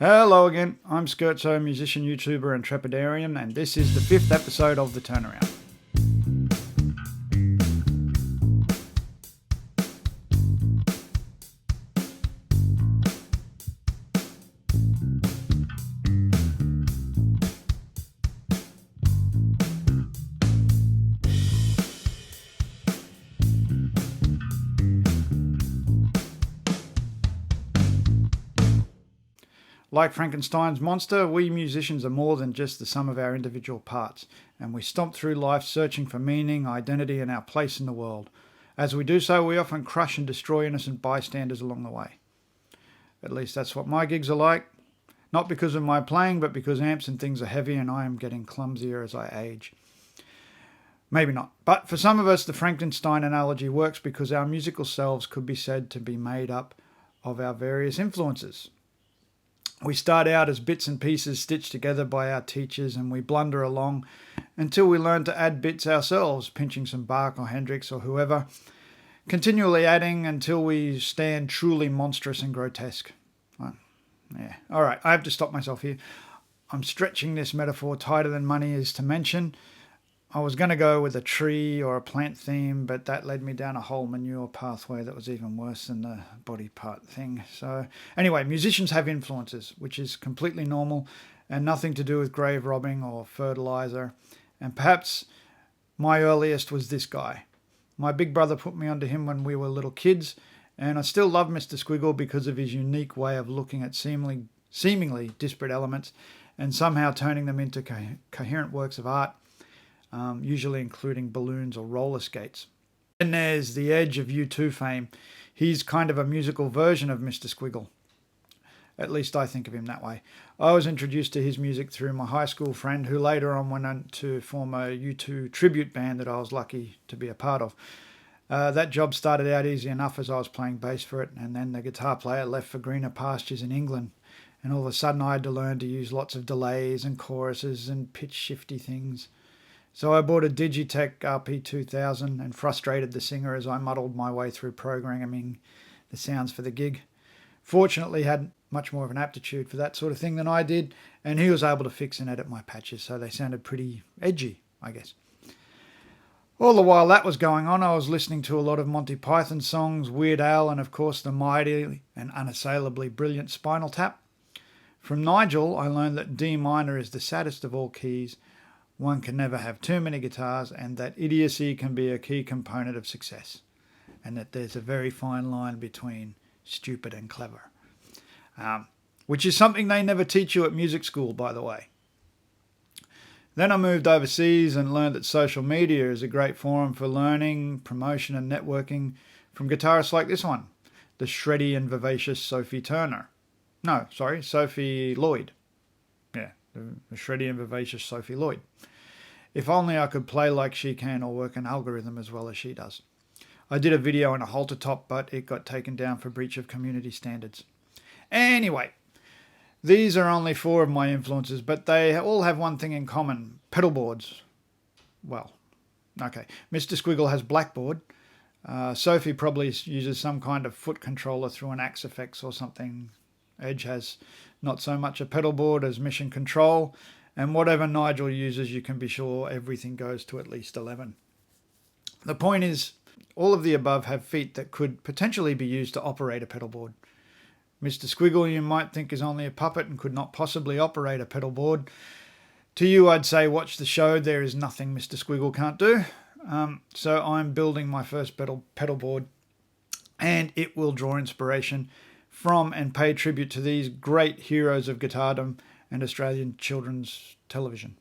Hello again, I'm Scherzo, musician, YouTuber and Trepidarian, and this is the 5th episode of The Turnaround. Like Frankenstein's monster, we musicians are more than just the sum of our individual parts, and we stomp through life searching for meaning, identity, and our place in the world. As we do so, we often crush and destroy innocent bystanders along the way. At least that's what my gigs are like. Not because of my playing, but because amps and things are heavy and I am getting clumsier as I age. Maybe not. But for some of us, the Frankenstein analogy works because our musical selves could be said to be made up of our various influences. We start out as bits and pieces stitched together by our teachers, and we blunder along until we learn to add bits ourselves, pinching some Bach or Hendrix or whoever, continually adding until we stand truly monstrous and grotesque. All right, I have to stop myself here. I'm stretching this metaphor tighter than money is to mention. I was going to go with a tree or a plant theme, but that led me down a whole manure pathway that was even worse than the body part thing. So anyway, musicians have influences, which is completely normal and nothing to do with grave robbing or fertilizer. And perhaps my earliest was this guy. My big brother put me onto him when we were little kids, and I still love Mr. Squiggle because of his unique way of looking at seemingly disparate elements and somehow turning them into coherent works of art. Usually including balloons or roller skates. Then there's the Edge of U2 fame. He's kind of a musical version of Mr. Squiggle. At least I think of him that way. I was introduced to his music through my high school friend, who later on went on to form a U2 tribute band that I was lucky to be a part of. That job started out easy enough as I was playing bass for it, and then the guitar player left for greener pastures in England, and all of a sudden I had to learn to use lots of delays and choruses and pitch shifty things. So I bought a Digitech ep5 and frustrated the singer as I muddled my way through programming the sounds for the gig. Fortunately, he had much more of an aptitude for that sort of thing than I did, and he was able to fix and edit my patches so they sounded pretty edgy, I guess. All the while that was going on, I was listening to a lot of Monty Python songs, Weird Al, and of course the mighty and unassailably brilliant Spinal Tap. From Nigel, I learned that D minor is the saddest of all keys. One can never have too many guitars, and that idiocy can be a key component of success, and that there's a very fine line between stupid and clever, which is something they never teach you at music school, by the way. Then I moved overseas and learned that social media is a great forum for learning, promotion and networking from guitarists like this one, the shreddy and vivacious Sophie Lloyd. Yeah, the shreddy and vivacious Sophie Lloyd. If only I could play like she can or work an algorithm as well as she does. I did a video on a halter top, but it got taken down for breach of community standards. Anyway, these are only 4 of my influences, but they all have one thing in common: pedal boards. Well, okay, Mr. Squiggle has blackboard. Sophie probably uses some kind of foot controller through an Axe FX or something. Edge has not so much a pedal board as mission control, and whatever Nigel uses, you can be sure everything goes to at least 11. The point is, all of the above have feet that could potentially be used to operate a pedal board. Mr. Squiggle, you might think, is only a puppet and could not possibly operate a pedal board. To you, I'd say watch the show. There is nothing Mr. Squiggle can't do. So I'm building my first pedal board, and it will draw inspiration from and pay tribute to these great heroes of guitardom and Australian children's television.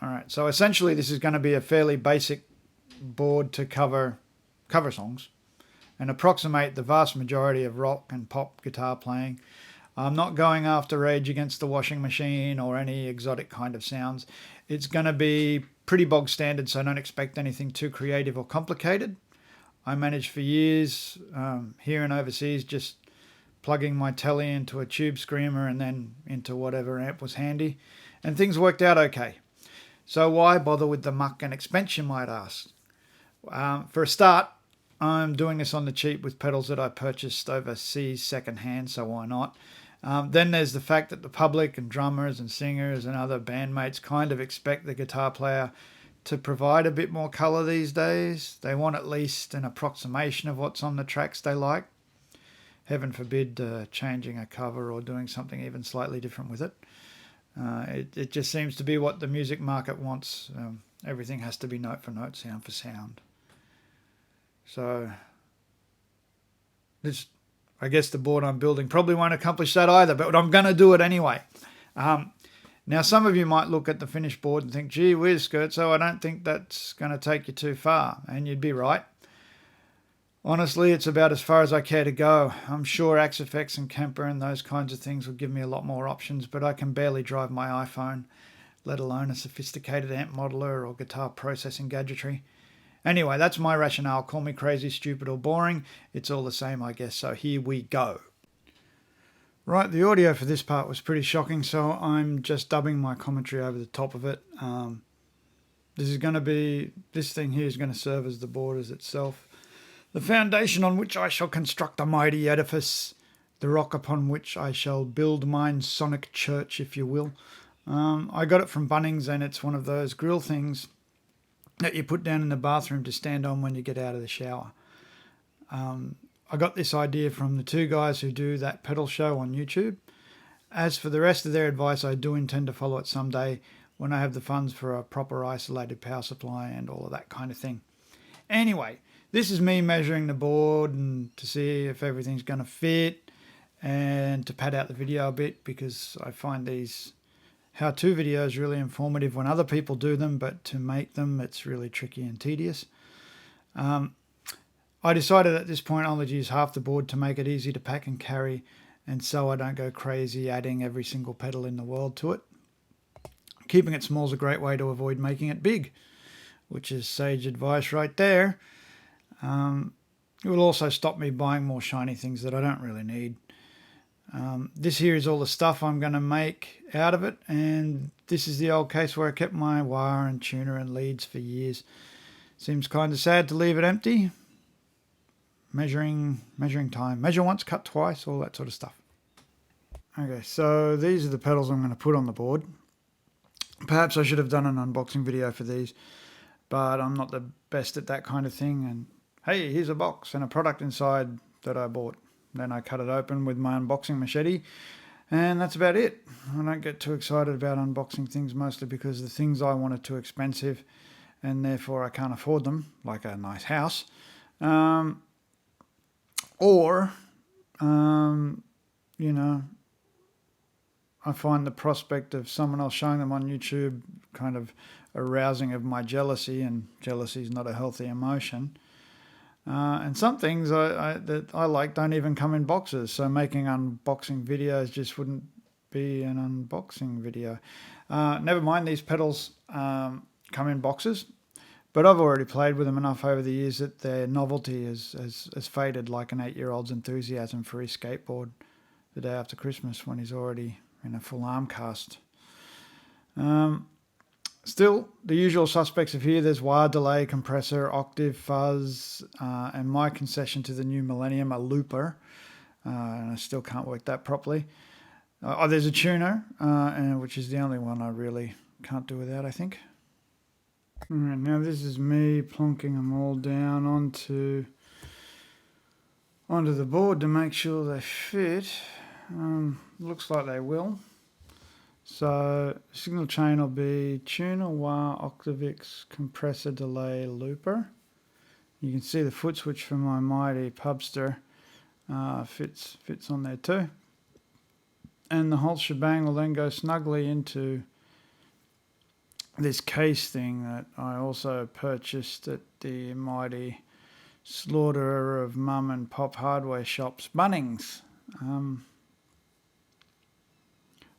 All right, so essentially this is going to be a fairly basic board to cover songs and approximate the vast majority of rock and pop guitar playing. I'm not going after Rage Against the Washing Machine or any exotic kind of sounds. It's going to be pretty bog standard, so don't expect anything too creative or complicated. I managed for years here and overseas just plugging my telly into a tube screamer and then into whatever amp was handy, and things worked out okay. So why bother with the muck and expense, you might ask? For a start, I'm doing this on the cheap with pedals that I purchased overseas second hand, so why not? Then there's the fact that the public and drummers and singers and other bandmates kind of expect the guitar player to provide a bit more colour these days. They want at least an approximation of what's on the tracks they like. Heaven forbid changing a cover or doing something even slightly different with it. It just seems to be what the music market wants. Everything has to be note for note, sound for sound. So this, I guess the board I'm building probably won't accomplish that either, but I'm going to do it anyway. Now, some of you might look at the finished board and think, gee whiz, Scherzo, I don't think that's going to take you too far. And you'd be right. Honestly, it's about as far as I care to go. I'm sure Axe-Fx and Kemper and those kinds of things will give me a lot more options, but I can barely drive my iPhone, let alone a sophisticated amp modeler or guitar processing gadgetry. Anyway, that's my rationale. Call me crazy, stupid, or boring. It's all the same, I guess. So here we go. Right, the audio for this part was pretty shocking, so I'm just dubbing my commentary over the top of it. This thing here is going to serve as the board as itself. The foundation on which I shall construct a mighty edifice, the rock upon which I shall build mine sonic church, if you will. I got it from Bunnings, and it's one of those grill things that you put down in the bathroom to stand on when you get out of the shower. I got this idea from the two guys who do that pedal show on YouTube. As for the rest of their advice, I do intend to follow it someday when I have the funds for a proper isolated power supply and all of that kind of thing. Anyway, this is me measuring the board and to see if everything's going to fit and to pad out the video a bit, because I find these how-to videos really informative when other people do them, but to make them, it's really tricky and tedious. I decided at this point I'll use half the board to make it easy to pack and carry, and so I don't go crazy adding every single pedal in the world to it. Keeping it small is a great way to avoid making it big, which is sage advice right there. It will also stop me buying more shiny things that I don't really need. This here is all the stuff I'm going to make out of it, and this is the old case where I kept my wire and tuner and leads for years. Seems kind of sad to leave it empty. Measuring time. Measure once, cut twice, all that sort of stuff. Okay, so these are the pedals I'm going to put on the board. Perhaps I should have done an unboxing video for these, but I'm not the best at that kind of thing. And hey, here's a box and a product inside that I bought. Then I cut it open with my unboxing machete, and that's about it. I don't get too excited about unboxing things, mostly because the things I want are too expensive, and therefore I can't afford them, like a nice house. I find the prospect of someone else showing them on YouTube kind of arousing of my jealousy, and jealousy is not a healthy emotion. And some things that I like don't even come in boxes, so making unboxing videos just wouldn't be an unboxing video. Never mind, these pedals come in boxes, but I've already played with them enough over the years that their novelty has faded like an 8-year-old's enthusiasm for his skateboard the day after Christmas when he's already in a full arm cast. Still, the usual suspects of here, there's wire delay, compressor, octave, fuzz, and my concession to the new millennium, a looper. And I still can't work that properly. There's a tuner, which is the only one I really can't do without, I think. All right, now this is me plonking them all down onto the board to make sure they fit. Looks like they will. So signal chain will be tuner, wire, Octavix, compressor, delay, looper. You can see the foot switch for my mighty pubster fits on there too. And the whole shebang will then go snugly into this case thing that I also purchased at the mighty slaughterer of mum and pop hardware shops, Bunnings.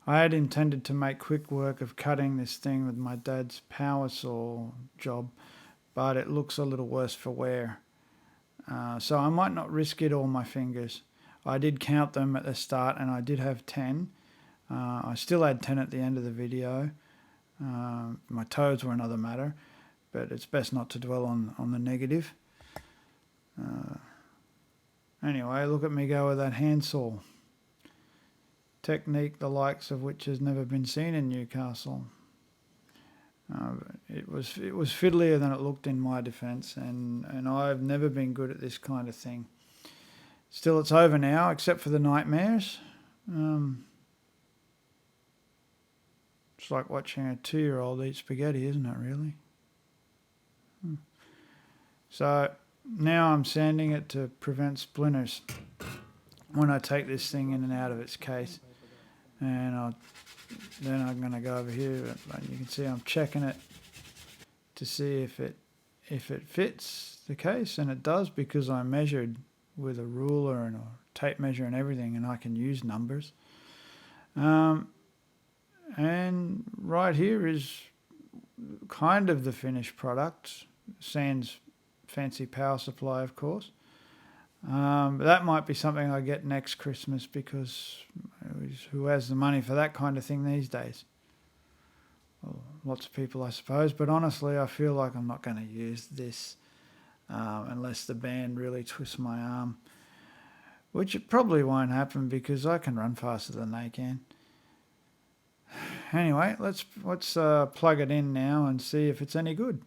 I had intended to make quick work of cutting this thing with my dad's power saw job, but it looks a little worse for wear. So I might not risk it all my fingers. I did count them at the start, and I did have 10. I still had 10 at the end of the video. My toes were another matter, but it's best not to dwell on the negative. Anyway, look at me go with that handsaw. technique the likes of which has never been seen in Newcastle. It was fiddlier than it looked in my defence, and I've never been good at this kind of thing. Still, it's over now, except for the nightmares. It's like watching a 2-year-old eat spaghetti, isn't it, really? So now I'm sanding it to prevent splinters when I take this thing in and out of its case. And then I'm going to go over here. You can see I'm checking it to see if it fits the case, and it does, because I measured with a ruler and a tape measure and everything, and I can use numbers. And right here is kind of the finished product, sans fancy power supply, of course. But that might be something I get next Christmas, because who has the money for that kind of thing these days? Well, lots of people, I suppose. But honestly, I feel like I'm not going to use this unless the band really twists my arm, which it probably won't happen, because I can run faster than they can. Anyway, let's plug it in now and see if it's any good.